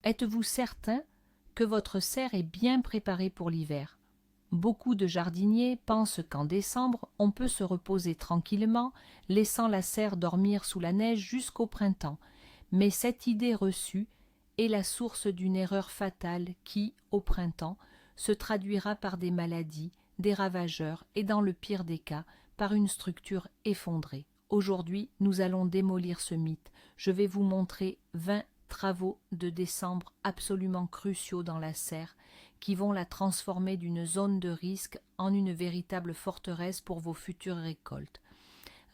Êtes-vous certain que votre serre est bien préparée pour l'hiver? Beaucoup de jardiniers pensent qu'en décembre, on peut se reposer tranquillement, laissant la serre dormir sous la neige jusqu'au printemps. Mais cette idée reçue est la source d'une erreur fatale qui, au printemps, se traduira par des maladies, des ravageurs et, dans le pire des cas, par une structure effondrée. Aujourd'hui, nous allons démolir ce mythe. Je vais vous montrer 20 travaux de décembre absolument cruciaux dans la serre qui vont la transformer d'une zone de risque en une véritable forteresse pour vos futures récoltes.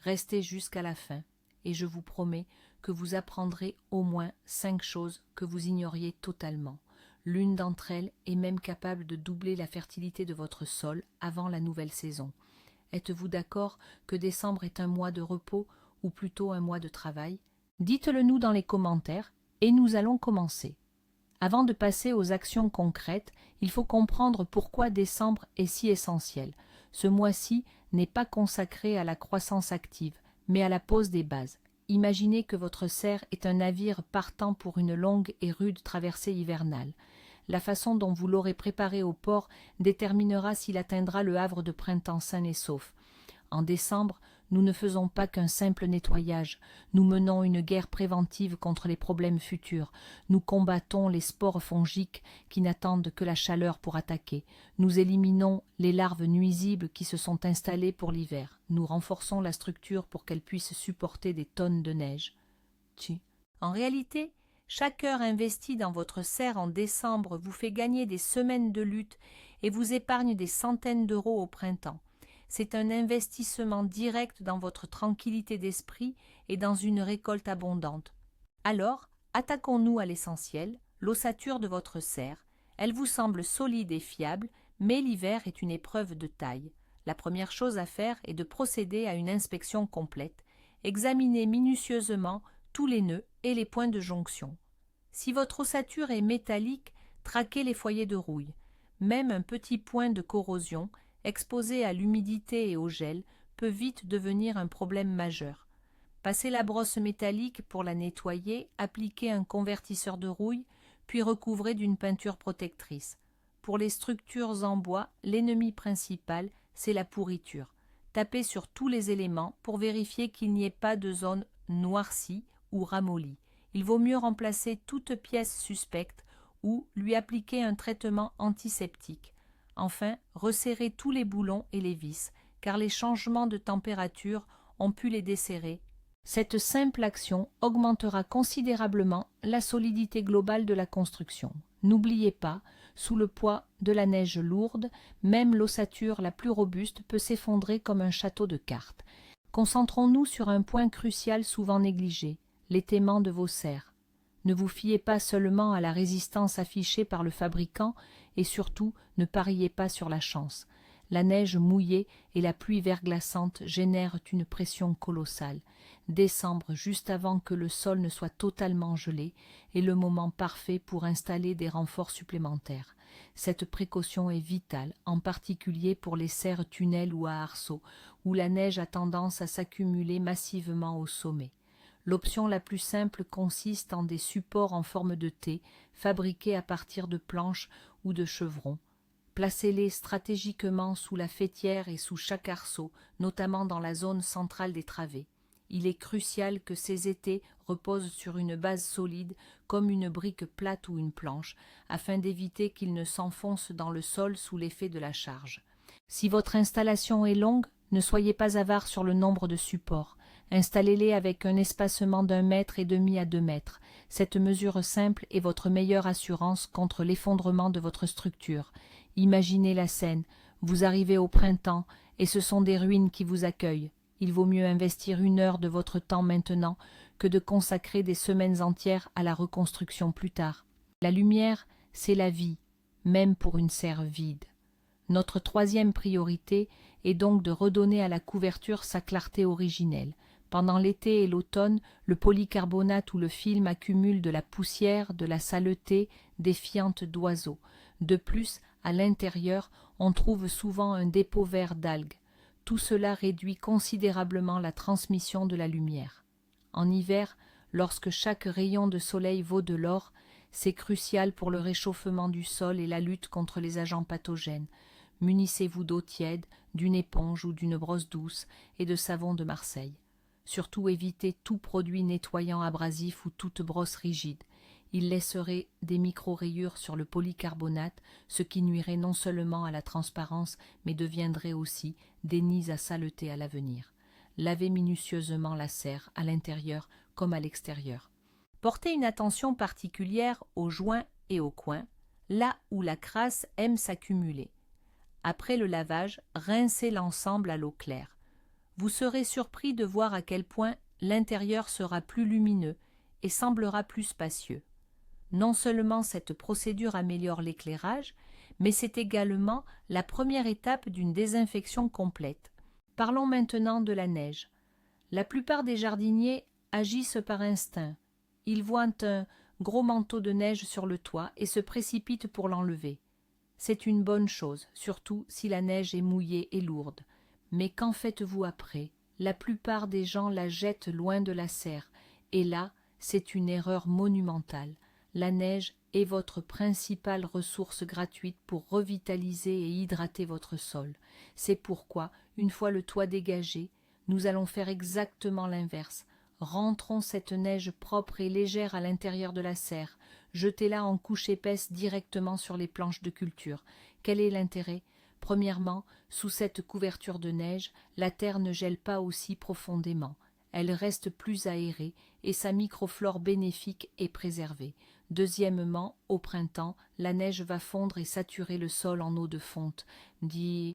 Restez jusqu'à la fin et je vous promets que vous apprendrez au moins 5 choses que vous ignoriez totalement. L'une d'entre elles est même capable de doubler la fertilité de votre sol avant la nouvelle saison. Êtes-vous d'accord que décembre est un mois de repos ou plutôt un mois de travail? Dites-le nous dans les commentaires et nous allons commencer. Avant de passer aux actions concrètes, il faut comprendre pourquoi décembre est si essentiel. Ce mois-ci n'est pas consacré à la croissance active, mais à la pose des bases. Imaginez que votre serre est un navire partant pour une longue et rude traversée hivernale. La façon dont vous l'aurez préparé au port déterminera s'il atteindra le havre de printemps sain et sauf. En décembre, nous ne faisons pas qu'un simple nettoyage, nous menons une guerre préventive contre les problèmes futurs, nous combattons les spores fongiques qui n'attendent que la chaleur pour attaquer, nous éliminons les larves nuisibles qui se sont installées pour l'hiver, nous renforçons la structure pour qu'elle puisse supporter des tonnes de neige. En réalité, chaque heure investie dans votre serre en décembre vous fait gagner des semaines de lutte et vous épargne des centaines d'euros au printemps. C'est un investissement direct dans votre tranquillité d'esprit et dans une récolte abondante. Alors, attaquons-nous à l'essentiel, l'ossature de votre serre. Elle vous semble solide et fiable, mais l'hiver est une épreuve de taille. La première chose à faire est de procéder à une inspection complète. Examinez minutieusement tous les nœuds et les points de jonction. Si votre ossature est métallique, traquez les foyers de rouille. Même un petit point de corrosion, exposé à l'humidité et au gel, peut vite devenir un problème majeur. Passez la brosse métallique pour la nettoyer, appliquez un convertisseur de rouille, puis recouvrez d'une peinture protectrice. Pour les structures en bois, l'ennemi principal, c'est la pourriture. Tapez sur tous les éléments pour vérifier qu'il n'y ait pas de zone noircie ou ramollie. Il vaut mieux remplacer toute pièce suspecte ou lui appliquer un traitement antiseptique. Enfin, resserrez tous les boulons et les vis, car les changements de température ont pu les desserrer. Cette simple action augmentera considérablement la solidité globale de la construction. N'oubliez pas, sous le poids de la neige lourde, même l'ossature la plus robuste peut s'effondrer comme un château de cartes. Concentrons-nous sur un point crucial souvent négligé, l'étaiement de vos serres. Ne vous fiez pas seulement à la résistance affichée par le fabricant et surtout ne pariez pas sur la chance. La neige mouillée et la pluie verglaçante génèrent une pression colossale. Décembre, juste avant que le sol ne soit totalement gelé, est le moment parfait pour installer des renforts supplémentaires. Cette précaution est vitale, en particulier pour les serres tunnels ou à arceaux, où la neige a tendance à s'accumuler massivement au sommet. L'option la plus simple consiste en des supports en forme de T, fabriqués à partir de planches ou de chevrons. Placez-les stratégiquement sous la faîtière et sous chaque arceau, notamment dans la zone centrale des travées. Il est crucial que ces étais reposent sur une base solide, comme une brique plate ou une planche, afin d'éviter qu'ils ne s'enfoncent dans le sol sous l'effet de la charge. Si votre installation est longue, ne soyez pas avare sur le nombre de supports. Installez-les avec un espacement d'1,5 mètre à 2 mètres. Cette mesure simple est votre meilleure assurance contre l'effondrement de votre structure. Imaginez la scène. Vous arrivez au printemps et ce sont des ruines qui vous accueillent. Il vaut mieux investir 1 heure de votre temps maintenant que de consacrer des semaines entières à la reconstruction plus tard. La lumière, c'est la vie, même pour une serre vide. Notre troisième priorité est donc de redonner à la couverture sa clarté originelle. Pendant l'été et l'automne, le polycarbonate ou le film accumule de la poussière, de la saleté, des fientes d'oiseaux. De plus, à l'intérieur, on trouve souvent un dépôt vert d'algues. Tout cela réduit considérablement la transmission de la lumière. En hiver, lorsque chaque rayon de soleil vaut de l'or, C'est crucial pour le réchauffement du sol et la lutte contre les agents pathogènes. Munissez-vous d'eau tiède, d'une éponge ou d'une brosse douce et de savon de Marseille. Surtout évitez tout produit nettoyant abrasif ou toute brosse rigide. Il laisserait des micro-rayures sur le polycarbonate, ce qui nuirait non seulement à la transparence, mais deviendrait aussi des nids à saleté à l'avenir. Lavez minutieusement la serre, à l'intérieur comme à l'extérieur. Portez une attention particulière aux joints et aux coins, là où la crasse aime s'accumuler. Après le lavage, rincez l'ensemble à l'eau claire. Vous serez surpris de voir à quel point l'intérieur sera plus lumineux et semblera plus spacieux. Non seulement cette procédure améliore l'éclairage, mais c'est également la première étape d'une désinfection complète. Parlons maintenant de la neige. La plupart des jardiniers agissent par instinct. Ils voient un gros manteau de neige sur le toit et se précipitent pour l'enlever. C'est une bonne chose, surtout si la neige est mouillée et lourde. Mais qu'en faites-vous après? La plupart des gens la jettent loin de la serre, et là, c'est une erreur monumentale. La neige est votre principale ressource gratuite pour revitaliser et hydrater votre sol. C'est pourquoi, une fois le toit dégagé, nous allons faire exactement l'inverse. Rentrons cette neige propre et légère à l'intérieur de la serre. Jetez-la en couche épaisse directement sur les planches de culture. Quel est l'intérêt? Premièrement, sous cette couverture de neige, la terre ne gèle pas aussi profondément. Elle reste plus aérée et sa microflore bénéfique est préservée. Deuxièmement, au printemps, la neige va fondre et saturer le sol en eau de fonte.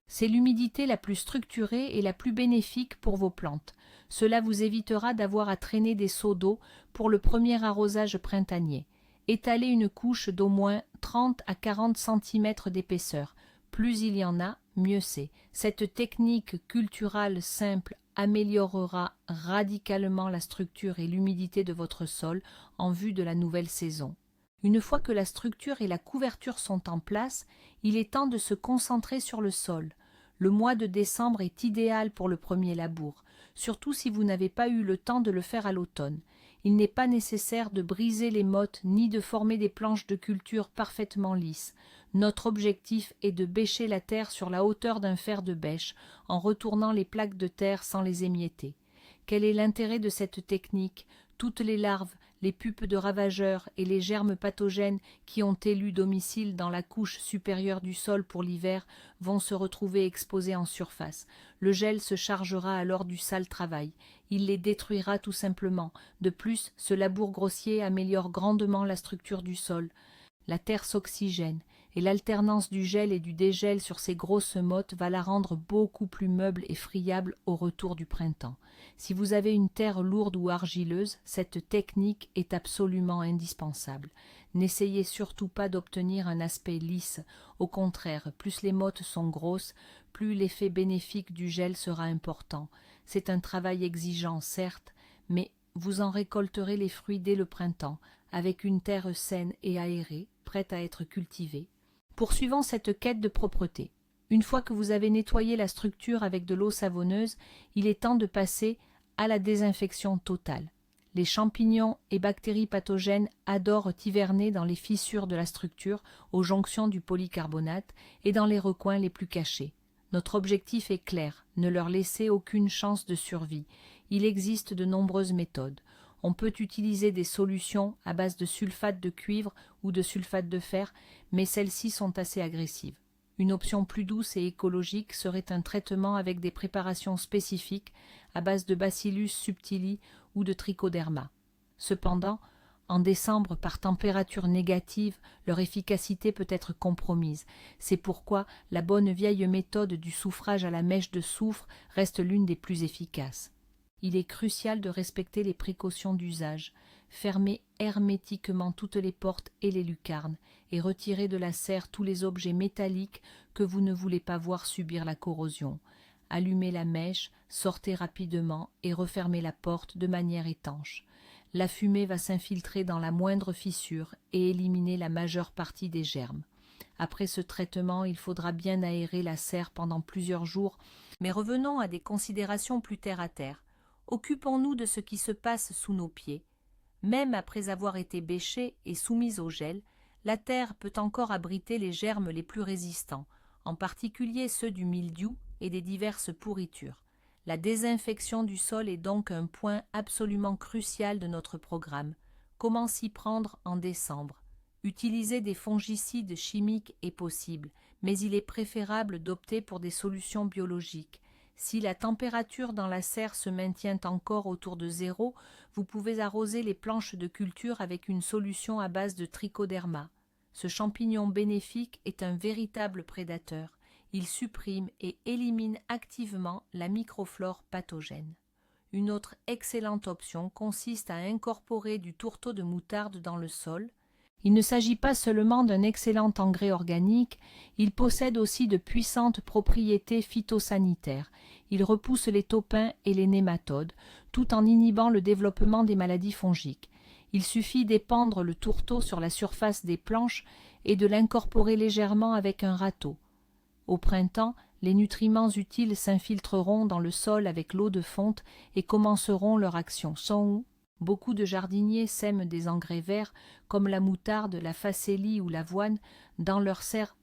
C'est l'humidité la plus structurée et la plus bénéfique pour vos plantes. Cela vous évitera d'avoir à traîner des seaux d'eau pour le premier arrosage printanier. Étalez une couche d'au moins 30 à 40 cm d'épaisseur. Plus il y en a, mieux c'est. Cette technique culturale simple améliorera radicalement la structure et l'humidité de votre sol en vue de la nouvelle saison. Une fois que la structure et la couverture sont en place, il est temps de se concentrer sur le sol. Le mois de décembre est idéal pour le premier labour, surtout si vous n'avez pas eu le temps de le faire à l'automne. Il n'est pas nécessaire de briser les mottes ni de former des planches de culture parfaitement lisses. Notre objectif est de bêcher la terre sur la hauteur d'un fer de bêche en retournant les plaques de terre sans les émietter. Quel est l'intérêt de cette technique? Toutes les larves, les pupes de ravageurs et les germes pathogènes qui ont élu domicile dans la couche supérieure du sol pour l'hiver vont se retrouver exposés en surface. Le gel se chargera alors du sale travail. Il les détruira tout simplement. De plus, ce labour grossier améliore grandement la structure du sol. La terre s'oxygène, et l'alternance du gel et du dégel sur ces grosses mottes va la rendre beaucoup plus meuble et friable au retour du printemps. Si vous avez une terre lourde ou argileuse, cette technique est absolument indispensable. N'essayez surtout pas d'obtenir un aspect lisse. Au contraire, plus les mottes sont grosses, plus l'effet bénéfique du gel sera important. C'est un travail exigeant, certes, mais vous en récolterez les fruits dès le printemps, avec une terre saine et aérée, prête à être cultivée. Poursuivons cette quête de propreté. Une fois que vous avez nettoyé la structure avec de l'eau savonneuse, il est temps de passer à la désinfection totale. Les champignons et bactéries pathogènes adorent hiverner dans les fissures de la structure, aux jonctions du polycarbonate et dans les recoins les plus cachés. Notre objectif est clair, ne leur laisser aucune chance de survie. Il existe de nombreuses méthodes. On peut utiliser des solutions à base de sulfate de cuivre ou de sulfate de fer, mais celles-ci sont assez agressives. Une option plus douce et écologique serait un traitement avec des préparations spécifiques à base de Bacillus subtili ou de Trichoderma. Cependant, en décembre, par température négative, leur efficacité peut être compromise. C'est pourquoi la bonne vieille méthode du souffrage à la mèche de soufre reste l'une des plus efficaces. Il est crucial de respecter les précautions d'usage. Fermez hermétiquement toutes les portes et les lucarnes et retirez de la serre tous les objets métalliques que vous ne voulez pas voir subir la corrosion. Allumez la mèche, sortez rapidement et refermez la porte de manière étanche. La fumée va s'infiltrer dans la moindre fissure et éliminer la majeure partie des germes. Après ce traitement, il faudra bien aérer la serre pendant plusieurs jours, mais revenons à des considérations plus terre à terre. Occupons-nous de ce qui se passe sous nos pieds. Même après avoir été bêchée et soumise au gel, la terre peut encore abriter les germes les plus résistants, en particulier ceux du mildiou et des diverses pourritures. La désinfection du sol est donc un point absolument crucial de notre programme. Comment s'y prendre en décembre? Utiliser des fongicides chimiques est possible, mais il est préférable d'opter pour des solutions biologiques. Si la température dans la serre se maintient encore autour de 0, vous pouvez arroser les planches de culture avec une solution à base de trichoderma. Ce champignon bénéfique est un véritable prédateur. Il supprime et élimine activement la microflore pathogène. Une autre excellente option consiste à incorporer du tourteau de moutarde dans le sol. Il ne s'agit pas seulement d'un excellent engrais organique, il possède aussi de puissantes propriétés phytosanitaires. Il repousse les taupins et les nématodes, tout en inhibant le développement des maladies fongiques. Il suffit d'épandre le tourteau sur la surface des planches et de l'incorporer légèrement avec un râteau. Au printemps, les nutriments utiles s'infiltreront dans le sol avec l'eau de fonte et commenceront leur action. Beaucoup de jardiniers sèment des engrais verts comme la moutarde, la facélie ou l'avoine dans leurs serres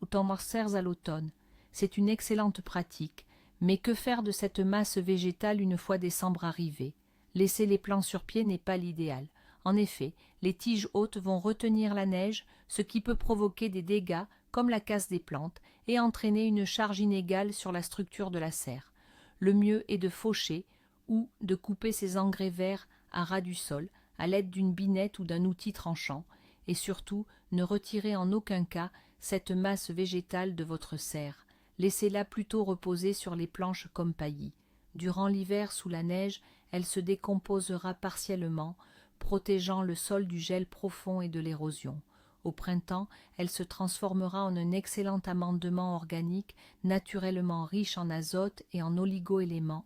à l'automne. C'est une excellente pratique. Mais que faire de cette masse végétale une fois décembre arrivé? Laisser les plants sur pied n'est pas l'idéal. En effet, les tiges hautes vont retenir la neige, ce qui peut provoquer des dégâts comme la casse des plantes et entraîner une charge inégale sur la structure de la serre. Le mieux est de faucher ou de couper ces engrais verts à ras du sol à l'aide d'une binette ou d'un outil tranchant, et surtout ne retirez en aucun cas cette masse végétale de votre serre. Laissez-la plutôt reposer sur les planches comme paillis. Durant l'hiver sous la neige, elle se décomposera partiellement, protégeant le sol du gel profond et de l'érosion. Au printemps, elle se transformera en un excellent amendement organique, naturellement riche en azote et en oligo-éléments.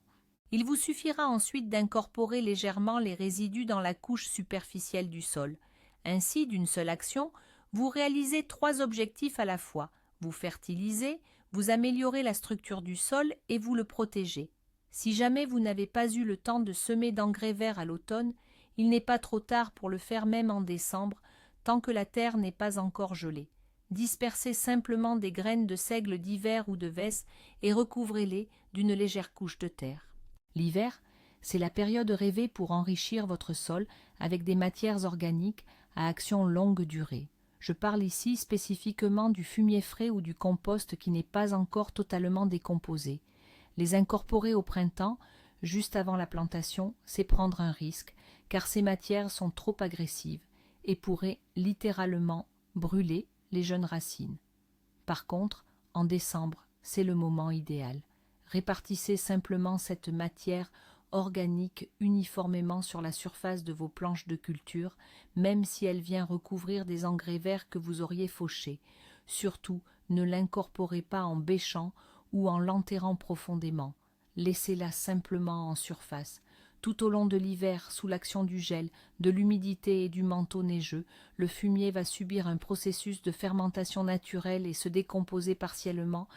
Il vous suffira ensuite d'incorporer légèrement les résidus dans la couche superficielle du sol. Ainsi, d'une seule action, vous réalisez 3 objectifs à la fois. Vous fertilisez, vous améliorez la structure du sol et vous le protégez. Si jamais vous n'avez pas eu le temps de semer d'engrais verts à l'automne, il n'est pas trop tard pour le faire même en décembre, tant que la terre n'est pas encore gelée. Dispersez simplement des graines de seigle d'hiver ou de vesse et recouvrez-les d'une légère couche de terre. L'hiver, c'est la période rêvée pour enrichir votre sol avec des matières organiques à action longue durée. Je parle ici spécifiquement du fumier frais ou du compost qui n'est pas encore totalement décomposé. Les incorporer au printemps, juste avant la plantation, c'est prendre un risque, car ces matières sont trop agressives et pourraient littéralement brûler les jeunes racines. Par contre, en décembre, c'est le moment idéal. Répartissez simplement cette matière organique uniformément sur la surface de vos planches de culture, même si elle vient recouvrir des engrais verts que vous auriez fauchés. Surtout, ne l'incorporez pas en bêchant ou en l'enterrant profondément. Laissez-la simplement en surface. Tout au long de l'hiver, sous l'action du gel, de l'humidité et du manteau neigeux, le fumier va subir un processus de fermentation naturelle et se décomposer partiellement.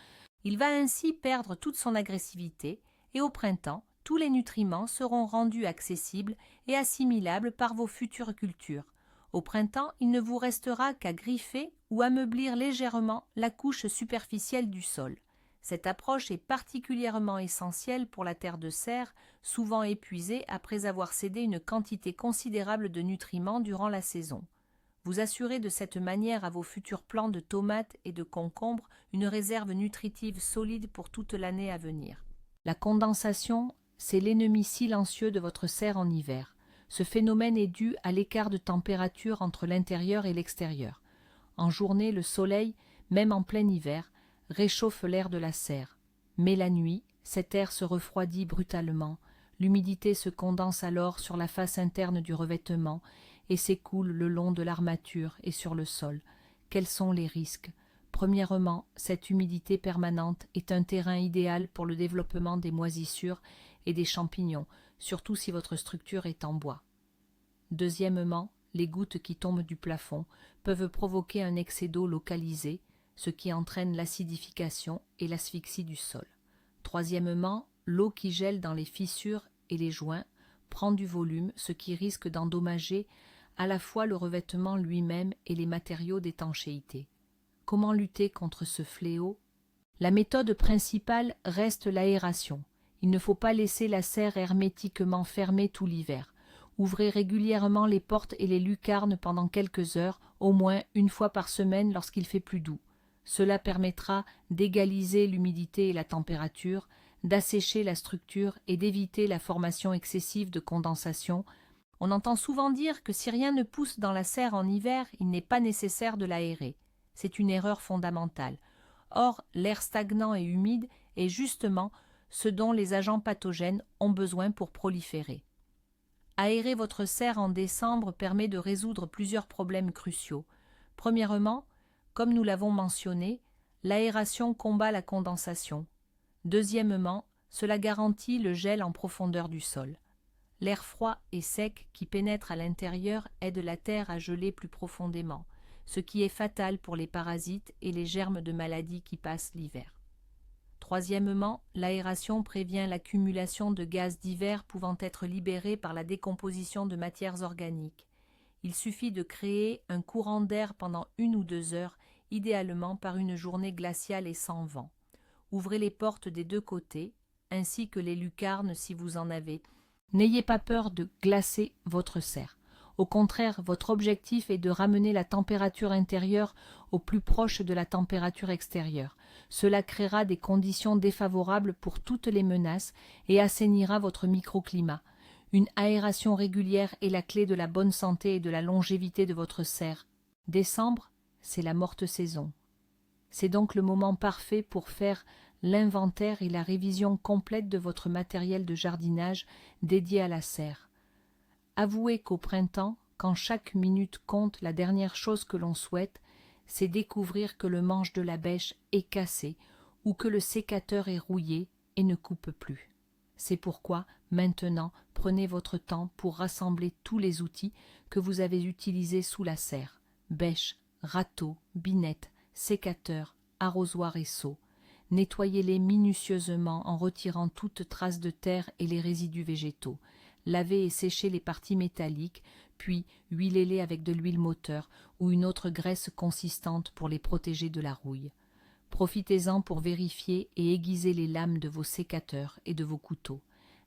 Il va ainsi perdre toute son agressivité et au printemps, tous les nutriments seront rendus accessibles et assimilables par vos futures cultures. Au printemps, il ne vous restera qu'à griffer ou ameublir légèrement la couche superficielle du sol. Cette approche est particulièrement essentielle pour la terre de serre, souvent épuisée après avoir cédé une quantité considérable de nutriments durant la saison. Vous assurez de cette manière à vos futurs plants de tomates et de concombres une réserve nutritive solide pour toute l'année à venir. La condensation, c'est l'ennemi silencieux de votre serre en hiver. Ce phénomène est dû à l'écart de température entre l'intérieur et l'extérieur. En journée, le soleil, même en plein hiver, réchauffe l'air de la serre. Mais la nuit, cet air se refroidit brutalement. L'humidité se condense alors sur la face interne du revêtement et s'écoule le long de l'armature et sur le sol. Quels sont les risques? Premièrement, cette humidité permanente est un terrain idéal pour le développement des moisissures et des champignons, surtout si votre structure est en bois. Deuxièmement, les gouttes qui tombent du plafond peuvent provoquer un excès d'eau localisé, ce qui entraîne l'acidification et l'asphyxie du sol. Troisièmement, l'eau qui gèle dans les fissures et les joints prend du volume, ce qui risque d'endommager à la fois le revêtement lui-même et les matériaux d'étanchéité. Comment lutter contre ce fléau? La méthode principale reste l'aération. Il ne faut pas laisser la serre hermétiquement fermée tout l'hiver. Ouvrez régulièrement les portes et les lucarnes pendant quelques heures, au moins une fois par semaine lorsqu'il fait plus doux. Cela permettra d'égaliser l'humidité et la température, d'assécher la structure et d'éviter la formation excessive de condensation. On entend souvent dire que si rien ne pousse dans la serre en hiver, il n'est pas nécessaire de l'aérer. C'est une erreur fondamentale. Or, l'air stagnant et humide est justement ce dont les agents pathogènes ont besoin pour proliférer. Aérer votre serre en décembre permet de résoudre plusieurs problèmes cruciaux. Premièrement, comme nous l'avons mentionné, l'aération combat la condensation. Deuxièmement, cela garantit le gel en profondeur du sol. L'air froid et sec qui pénètre à l'intérieur aide la terre à geler plus profondément, ce qui est fatal pour les parasites et les germes de maladies qui passent l'hiver. Troisièmement, l'aération prévient l'accumulation de gaz divers pouvant être libérés par la décomposition de matières organiques. Il suffit de créer un courant d'air pendant 1 ou 2 heures, idéalement par une journée glaciale et sans vent. Ouvrez les portes des 2 côtés, ainsi que les lucarnes si vous en avez. N'ayez pas peur de glacer votre serre. Au contraire, votre objectif est de ramener la température intérieure au plus proche de la température extérieure. Cela créera des conditions défavorables pour toutes les menaces et assainira votre microclimat. Une aération régulière est la clé de la bonne santé et de la longévité de votre serre. Décembre, c'est la morte saison. C'est donc le moment parfait pour faire l'inventaire et la révision complète de votre matériel de jardinage dédié à la serre. Avouez qu'au printemps, quand chaque minute compte, la dernière chose que l'on souhaite, c'est découvrir que le manche de la bêche est cassé ou que le sécateur est rouillé et ne coupe plus. C'est pourquoi, maintenant, prenez votre temps pour rassembler tous les outils que vous avez utilisés sous la serre. Bêche, râteau, binette, sécateur, arrosoir et seau. Nettoyez-les minutieusement en retirant toute trace de terre et les résidus végétaux. Lavez et séchez les parties métalliques, puis huilez-les avec de l'huile moteur ou une autre graisse consistante pour les protéger de la rouille. Profitez-en pour vérifier et aiguiser les lames de vos sécateurs et de vos couteaux.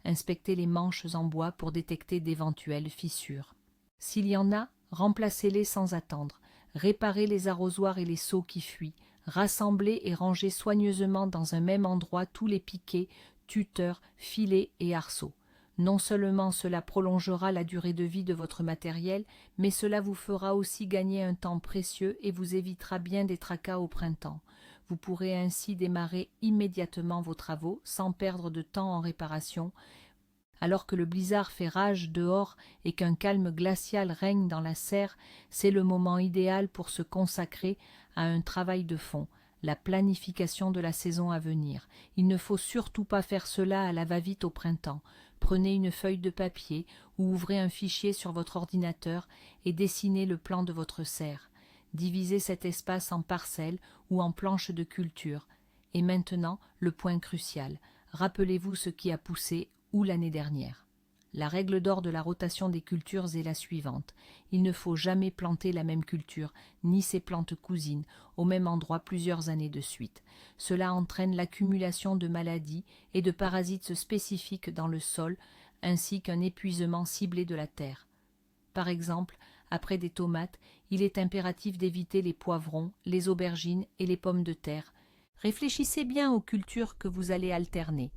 Inspectez les manches en bois pour détecter d'éventuelles fissures. S'il y en a, remplacez-les sans attendre. Réparez les arrosoirs et les seaux qui fuient. Rassemblez et rangez soigneusement dans un même endroit tous les piquets, tuteurs, filets et arceaux. Non seulement cela prolongera la durée de vie de votre matériel, mais cela vous fera aussi gagner un temps précieux et vous évitera bien des tracas au printemps. Vous pourrez ainsi démarrer immédiatement vos travaux sans perdre de temps en réparation. Alors que le blizzard fait rage dehors et qu'un calme glacial règne dans la serre, c'est le moment idéal pour se consacrer à un travail de fond, la planification de la saison à venir. Il ne faut surtout pas faire cela à la va-vite au printemps. Prenez une feuille de papier ou ouvrez un fichier sur votre ordinateur et dessinez le plan de votre serre. Divisez cet espace en parcelles ou en planches de culture. Et maintenant, le point crucial. Rappelez-vous ce qui a poussé ou l'année dernière. La règle d'or de la rotation des cultures est la suivante. Il ne faut jamais planter la même culture, ni ses plantes cousines, au même endroit plusieurs années de suite. Cela entraîne l'accumulation de maladies et de parasites spécifiques dans le sol, ainsi qu'un épuisement ciblé de la terre. Par exemple, après des tomates, il est impératif d'éviter les poivrons, les aubergines et les pommes de terre. Réfléchissez bien aux cultures que vous allez alterner.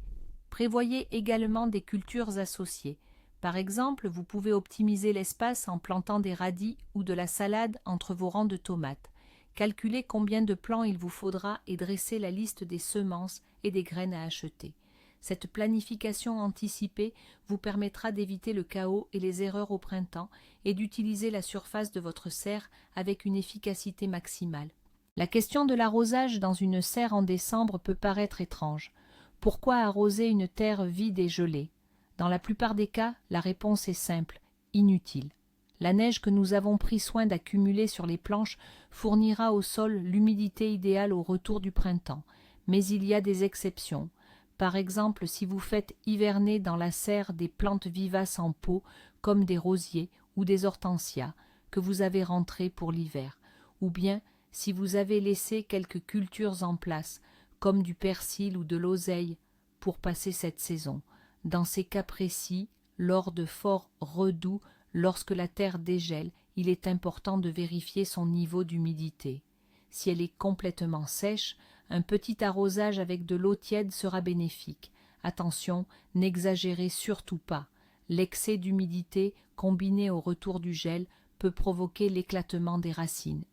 Prévoyez également des cultures associées. Par exemple, vous pouvez optimiser l'espace en plantant des radis ou de la salade entre vos rangs de tomates. Calculez combien de plants il vous faudra et dressez la liste des semences et des graines à acheter. Cette planification anticipée vous permettra d'éviter le chaos et les erreurs au printemps et d'utiliser la surface de votre serre avec une efficacité maximale. La question de l'arrosage dans une serre en décembre peut paraître étrange. Pourquoi arroser une terre vide et gelée? Dans la plupart des cas, la réponse est simple, inutile. La neige que nous avons pris soin d'accumuler sur les planches fournira au sol l'humidité idéale au retour du printemps. Mais il y a des exceptions. Par exemple, si vous faites hiverner dans la serre des plantes vivaces en pot, comme des rosiers ou des hortensias que vous avez rentrées pour l'hiver, ou bien si vous avez laissé quelques cultures en place, comme du persil ou de l'oseille, pour passer cette saison. Dans ces cas précis, lors de forts redoux, lorsque la terre dégèle, il est important de vérifier son niveau d'humidité. Si elle est complètement sèche, un petit arrosage avec de l'eau tiède sera bénéfique. Attention, n'exagérez surtout pas. L'excès d'humidité, combiné au retour du gel, peut provoquer l'éclatement des racines.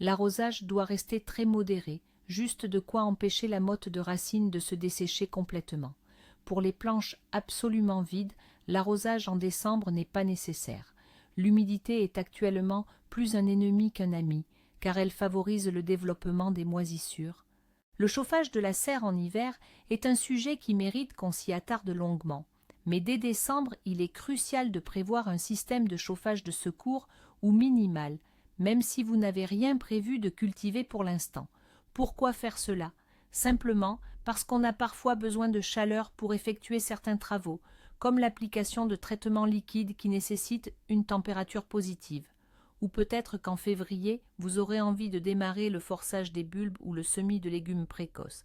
L'arrosage doit rester très modéré, juste de quoi empêcher la motte de racines de se dessécher complètement. Pour les planches absolument vides, l'arrosage en décembre n'est pas nécessaire. L'humidité est actuellement plus un ennemi qu'un ami, car elle favorise le développement des moisissures. Le chauffage de la serre en hiver est un sujet qui mérite qu'on s'y attarde longuement. Mais dès décembre, il est crucial de prévoir un système de chauffage de secours ou minimal, même si vous n'avez rien prévu de cultiver pour l'instant. Pourquoi faire cela? Simplement parce qu'on a parfois besoin de chaleur pour effectuer certains travaux, comme l'application de traitements liquides qui nécessitent une température positive. Ou peut-être qu'en février, vous aurez envie de démarrer le forçage des bulbes ou le semis de légumes précoces.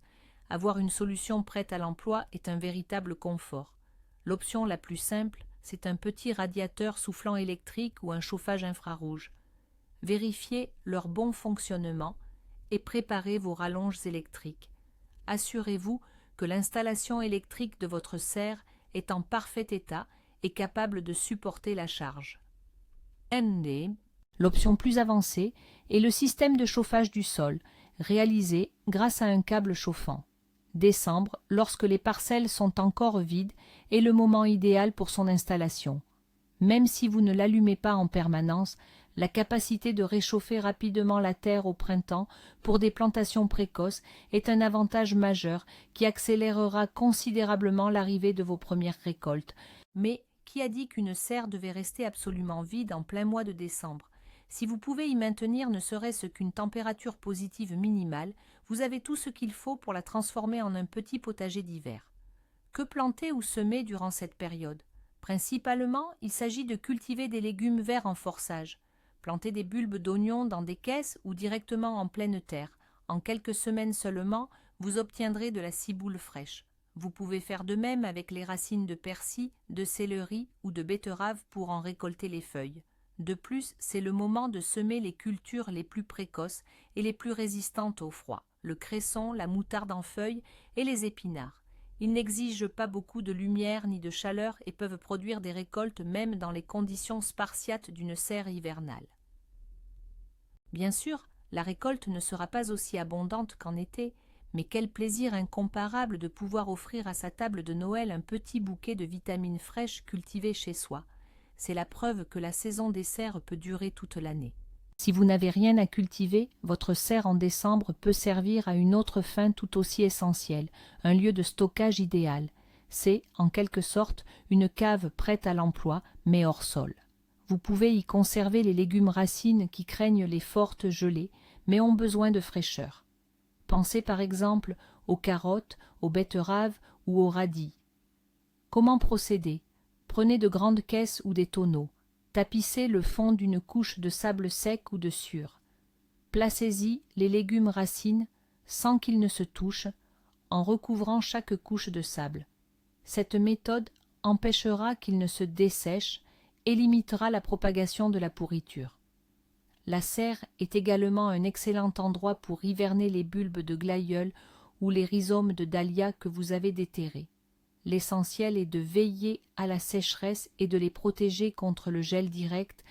Avoir une solution prête à l'emploi est un véritable confort. L'option la plus simple, c'est un petit radiateur soufflant électrique ou un chauffage infrarouge. Vérifiez leur bon fonctionnement et préparez vos rallonges électriques. Assurez-vous que l'installation électrique de votre serre est en parfait état et capable de supporter la charge. ND. L'option plus avancée est le système de chauffage du sol, réalisé grâce à un câble chauffant. Décembre, lorsque les parcelles sont encore vides, est le moment idéal pour son installation. Même si vous ne l'allumez pas en permanence, la capacité de réchauffer rapidement la terre au printemps pour des plantations précoces est un avantage majeur qui accélérera considérablement l'arrivée de vos premières récoltes. Mais qui a dit qu'une serre devait rester absolument vide en plein mois de décembre? Si vous pouvez y maintenir ne serait-ce qu'une température positive minimale, vous avez tout ce qu'il faut pour la transformer en un petit potager d'hiver. Que planter ou semer durant cette période? Principalement, il s'agit de cultiver des légumes verts en forçage. Plantez des bulbes d'oignons dans des caisses ou directement en pleine terre. En quelques semaines seulement, vous obtiendrez de la ciboule fraîche. Vous pouvez faire de même avec les racines de persil, de céleri ou de betterave pour en récolter les feuilles. De plus, c'est le moment de semer les cultures les plus précoces et les plus résistantes au froid, le cresson, la moutarde en feuilles et les épinards. Ils n'exigent pas beaucoup de lumière ni de chaleur et peuvent produire des récoltes même dans les conditions spartiates d'une serre hivernale. Bien sûr, la récolte ne sera pas aussi abondante qu'en été, mais quel plaisir incomparable de pouvoir offrir à sa table de Noël un petit bouquet de vitamines fraîches cultivées chez soi. C'est la preuve que la saison des serres peut durer toute l'année. Si vous n'avez rien à cultiver, votre serre en décembre peut servir à une autre fin tout aussi essentielle, un lieu de stockage idéal. C'est, en quelque sorte, une cave prête à l'emploi, mais hors sol. Vous pouvez y conserver les légumes racines qui craignent les fortes gelées, mais ont besoin de fraîcheur. Pensez par exemple aux carottes, aux betteraves ou aux radis. Comment procéder? Prenez de grandes caisses ou des tonneaux. Tapissez le fond d'une couche de sable sec ou de sûre. Placez-y les légumes racines sans qu'ils ne se touchent, en recouvrant chaque couche de sable. Cette méthode empêchera qu'ils ne se dessèchent et limitera la propagation de la pourriture. La serre est également un excellent endroit pour hiverner les bulbes de glaïeul ou les rhizomes de dahlia que vous avez déterrés. L'essentiel est de veiller à la sécheresse et de les protéger contre le gel direct.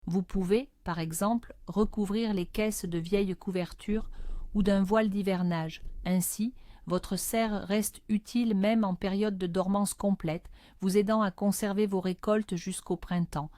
Vous pouvez, par exemple, recouvrir les caisses de vieilles couvertures ou d'un voile d'hivernage. Ainsi, votre serre reste utile même en période de dormance complète, vous aidant à conserver vos récoltes jusqu'au printemps.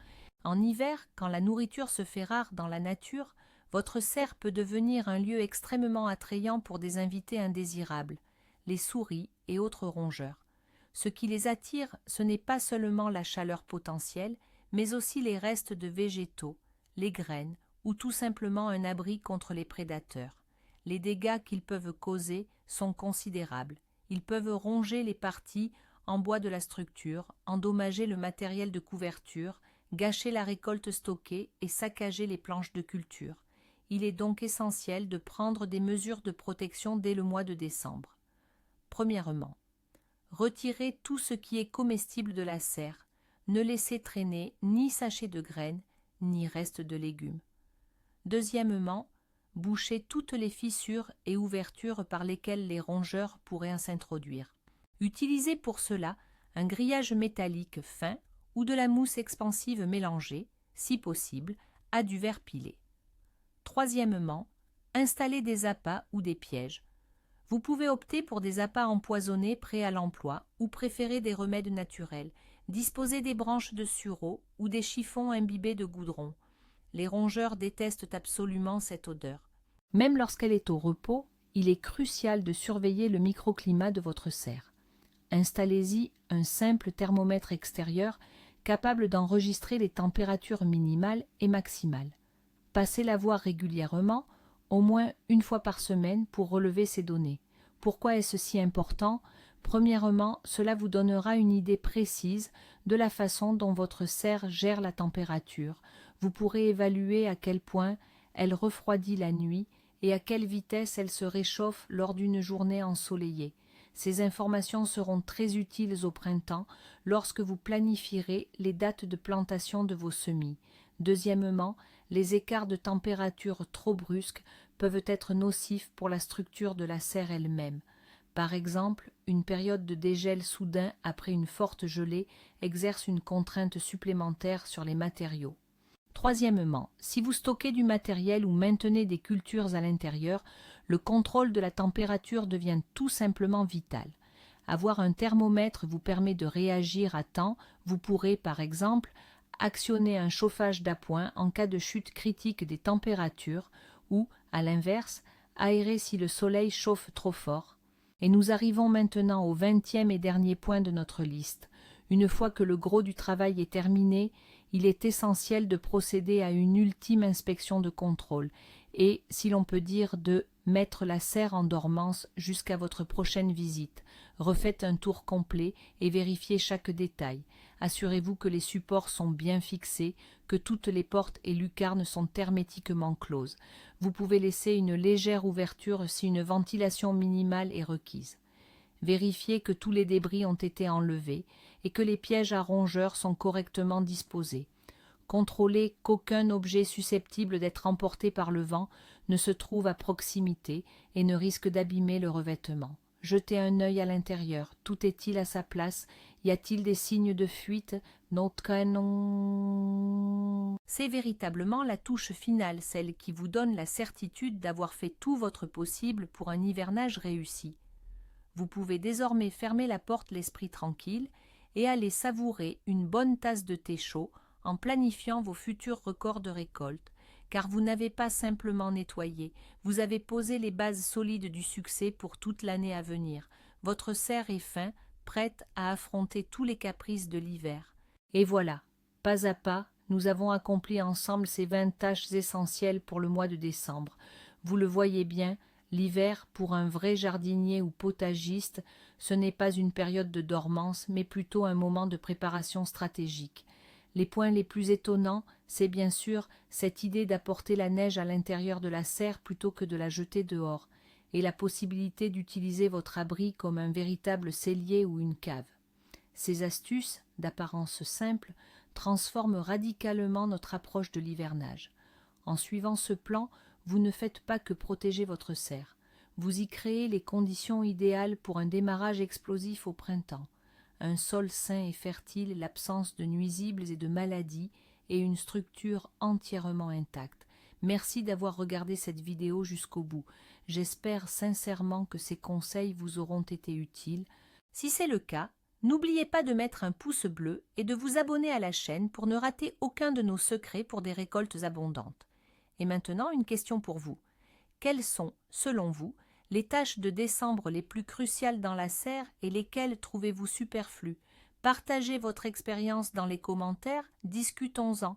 En hiver, quand la nourriture se fait rare dans la nature, votre serre peut devenir un lieu extrêmement attrayant pour des invités indésirables, les souris et autres rongeurs. Ce qui les attire, ce n'est pas seulement la chaleur potentielle, mais aussi les restes de végétaux, les graines ou tout simplement un abri contre les prédateurs. Les dégâts qu'ils peuvent causer sont considérables. Ils peuvent ronger les parties en bois de la structure, endommager le matériel de couverture, gâcher la récolte stockée et saccager les planches de culture. Il est donc essentiel de prendre des mesures de protection dès le mois de décembre. Premièrement, retirez tout ce qui est comestible de la serre. Ne laissez traîner ni sachets de graines, ni restes de légumes. Deuxièmement, bouchez toutes les fissures et ouvertures par lesquelles les rongeurs pourraient s'introduire. Utilisez pour cela un grillage métallique fin ou de la mousse expansive mélangée, si possible, à du verre pilé. Troisièmement, installez des appâts ou des pièges. Vous pouvez opter pour des appâts empoisonnés prêts à l'emploi ou préférer des remèdes naturels. Disposez des branches de sureau ou des chiffons imbibés de goudron. Les rongeurs détestent absolument cette odeur. Même lorsqu'elle est au repos, il est crucial de surveiller le microclimat de votre serre. Installez-y un simple thermomètre extérieur capable d'enregistrer les températures minimales et maximales. Passez-la voir régulièrement, au moins une fois par semaine, pour relever ces données. Pourquoi est-ce si important ? Premièrement, cela vous donnera une idée précise de la façon dont votre serre gère la température. Vous pourrez évaluer à quel point elle refroidit la nuit et à quelle vitesse elle se réchauffe lors d'une journée ensoleillée. Ces informations seront très utiles au printemps lorsque vous planifierez les dates de plantation de vos semis. Deuxièmement, les écarts de température trop brusques peuvent être nocifs pour la structure de la serre elle-même. Par exemple, une période de dégel soudain après une forte gelée exerce une contrainte supplémentaire sur les matériaux. Troisièmement, si vous stockez du matériel ou maintenez des cultures à l'intérieur, le contrôle de la température devient tout simplement vital. Avoir un thermomètre vous permet de réagir à temps. Vous pourrez, par exemple, actionner un chauffage d'appoint en cas de chute critique des températures ou, à l'inverse, aérer si le soleil chauffe trop fort. Et nous arrivons maintenant au 20e et dernier point de notre liste. Une fois que le gros du travail est terminé, il est essentiel de procéder à une ultime inspection de contrôle et, si l'on peut dire, de mettre la serre en dormance jusqu'à votre prochaine visite. Refaites un tour complet et vérifiez chaque détail. Assurez-vous que les supports sont bien fixés, que toutes les portes et lucarnes sont hermétiquement closes. Vous pouvez laisser une légère ouverture si une ventilation minimale est requise. Vérifiez que tous les débris ont été enlevés et que les pièges à rongeurs sont correctement disposés. Contrôlez qu'aucun objet susceptible d'être emporté par le vent ne se trouve à proximité et ne risque d'abîmer le revêtement. Jetez un œil à l'intérieur. Tout est-il à sa place? Y a-t-il des signes de fuite? C'est véritablement la touche finale, celle qui vous donne la certitude d'avoir fait tout votre possible pour un hivernage réussi. Vous pouvez désormais fermer la porte l'esprit tranquille et aller savourer une bonne tasse de thé chaud en planifiant vos futurs records de récolte, car vous n'avez pas simplement nettoyé, vous avez posé les bases solides du succès pour toute l'année à venir. Votre serre est fin, prête à affronter tous les caprices de l'hiver. Et voilà, pas à pas, nous avons accompli ensemble ces 20 tâches essentielles pour le mois de décembre. Vous le voyez bien, l'hiver, pour un vrai jardinier ou potagiste, ce n'est pas une période de dormance, mais plutôt un moment de préparation stratégique. Les points les plus étonnants, c'est bien sûr cette idée d'apporter la neige à l'intérieur de la serre plutôt que de la jeter dehors, et la possibilité d'utiliser votre abri comme un véritable cellier ou une cave. Ces astuces, d'apparence simple, transforment radicalement notre approche de l'hivernage. En suivant ce plan, vous ne faites pas que protéger votre serre. Vous y créez les conditions idéales pour un démarrage explosif au printemps. Un sol sain et fertile, l'absence de nuisibles et de maladies et une structure entièrement intacte. Merci d'avoir regardé cette vidéo jusqu'au bout. J'espère sincèrement que ces conseils vous auront été utiles. Si c'est le cas, n'oubliez pas de mettre un pouce bleu et de vous abonner à la chaîne pour ne rater aucun de nos secrets pour des récoltes abondantes. Et maintenant, une question pour vous. Quelles sont, selon vous, les tâches de décembre les plus cruciales dans la serre et lesquelles trouvez-vous superflues? Partagez votre expérience dans les commentaires, discutons-en.